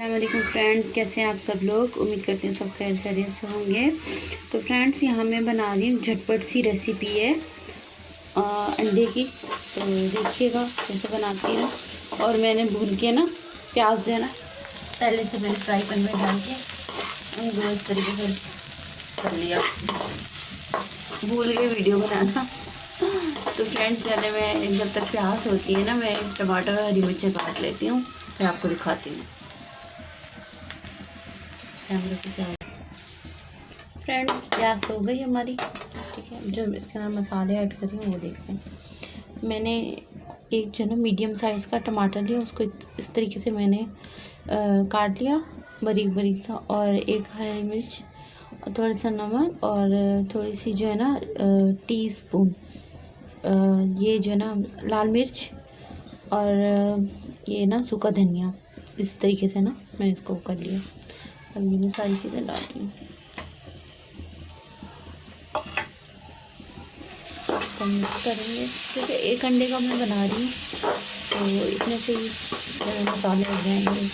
अस्सलामुअलैकुम फ्रेंड्स, कैसे हैं आप सब लोग। उम्मीद करते हैं सब खैर खैरियत से होंगे। तो फ्रेंड्स, यहाँ मैं बना रही हूँ झटपट सी रेसिपी है अंडे की। तो देखिएगा कैसे बनाती हूँ। और मैंने भून के ना प्याज जो है ना पहले से मैंने फ्राई पैन में डाल के उनको इस तरीके से कर लिया। भूल गए वीडियो बनाना। तो फ्रेंड्स, पहले मैं जब तक प्याज होती है ना, मैं टमाटर और हरी मिर्चें काट लेती हूँ, फिर आपको दिखाती हूँ। फ्रेंड्स, प्याज हो गई हमारी, ठीक है। जो इसके अंदर मसाले ऐड कर रही हूँ वो देखते हैं। मैंने एक जो ना मीडियम साइज़ का टमाटर लिया, उसको इस तरीके से मैंने काट लिया बारीक बारीक सा, और एक हरी मिर्च और थोड़ा सा नमक और थोड़ी सी जो है ना टीस्पून ये जो है ना लाल मिर्च और ये ना सूखा धनिया, इस तरीके से ना मैंने इसको कर लिया। अब ये मैं सारी चीज़ें डाल रही हूँ, तो मिक्स करेंगे। क्योंकि एक अंडे का मैं बना रही हूँ, तो इतने से ही मसाले हो जाएंगे।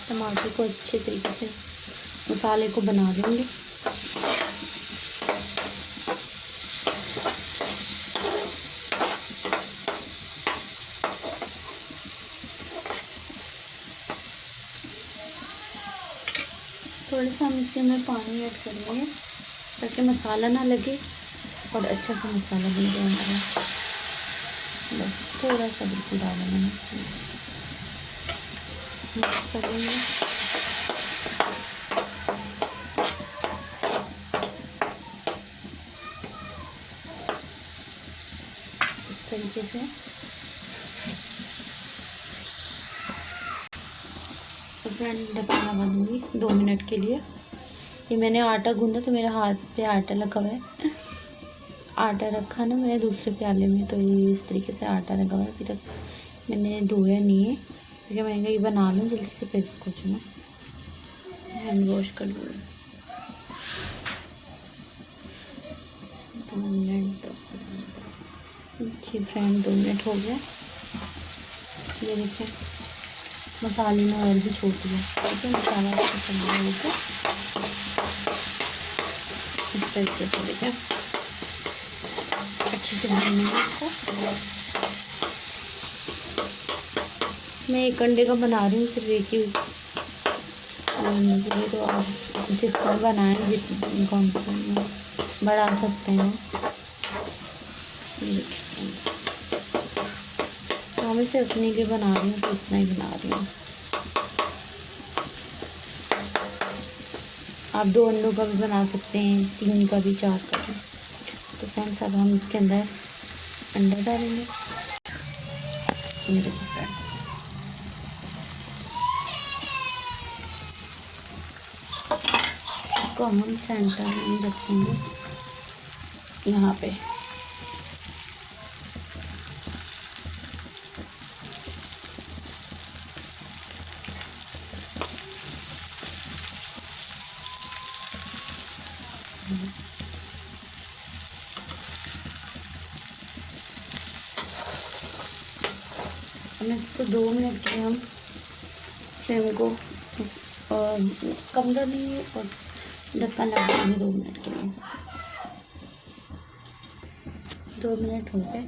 टमाटर को अच्छे तरीके से मसाले को बना लेंगे। थोड़ा सा हम इसके अंदर पानी ऐड करेंगे ताकि मसाला ना लगे और अच्छा सा मसाला बन जाए हमारा। बस थोड़ा सा बिल्कुल डाला मैंने, मिक्स करेंगे। इस तरीके से तो फ्रेंड ढक्कन लगा दूँगी 2 मिनट के लिए। ये मैंने आटा गूंदा, तो मेरे हाथ पे आटा लगा हुआ है। आटा रखा ना मैंने दूसरे प्याले में, तो ये इस तरीके से आटा लगा हुआ है। अभी तक मैंने धोया नहीं है, क्योंकि मैं ये बना लूँ जल्दी से, फिर इसको जो ना हैंड वॉश कर लूँगी। 2 मिनट जी फ्रेंड, 2 मिनट हो गया। ये देखिए मसाले में ऑयल भी छोड़ दिया, ठीक है। मसाला अच्छे से हो गया इस तरीके से, देखिए अच्छे से भूनेंगे इसको। मैं एक अंडे का बना रही हूँ, सिर्फ एक ही मुझे, तो आप जितना बनाएं जितना कौन सा बढ़ा सकते हैं। तो मैं सिर्फ अपने लिए बना रही हूँ, तो इतना ही बना रही हूँ। आप 2 अंडों का भी बना सकते हैं, 3 का भी, 4 का भी। तो फ्रेंड्स, अब हम इसके अंदर अंडा डालेंगे। ये देखिए फ्रेंड्स, इसको हम सेंटर में रखेंगे यहाँ पे। मैं इसको 2 मिनट के लिए हम फ्लेम को कम कर देंगे और ढक्कन लगा देंगे 2 मिनट के लिए। 2 मिनट हो गए।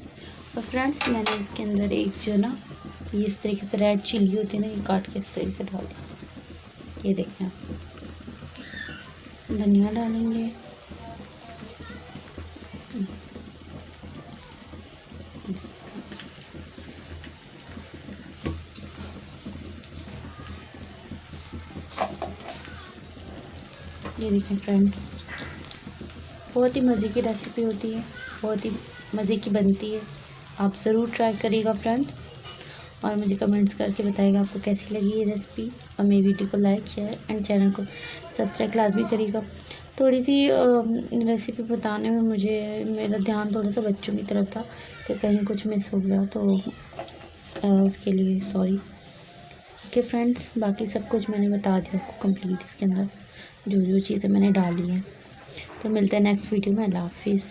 और फ्रेंड्स, मैंने इसके अंदर एक जो ना ये इस तरीके से रेड चिल्ली होती है ना, ये काट के इस तरीके से डाल दें। ये देखें आप, धनिया डालेंगे, ये देखें फ्रेंड्स, बहुत ही मज़े की रेसिपी होती है, बहुत ही मज़े की बनती है। आप ज़रूर ट्राई करिएगा फ्रेंड्स, और मुझे कमेंट्स करके बताइएगा आपको कैसी लगी ये रेसिपी। और मेरी वीडियो को लाइक, शेयर एंड चैनल को सब्सक्राइब लाजमी करिएगा। थोड़ी सी रेसिपी बताने में मेरा ध्यान थोड़ा सा बच्चों की तरफ था, तो कहीं कुछ मिस हो गया तो उसके लिए सॉरी। ओके फ्रेंड्स, बाकी सब कुछ मैंने बता दिया आपको कंप्लीट, इसके अंदर जो जो चीज़ें मैंने डाली हैं। तो मिलते हैं नेक्स्ट वीडियो में। अल्लाह हाफिज़।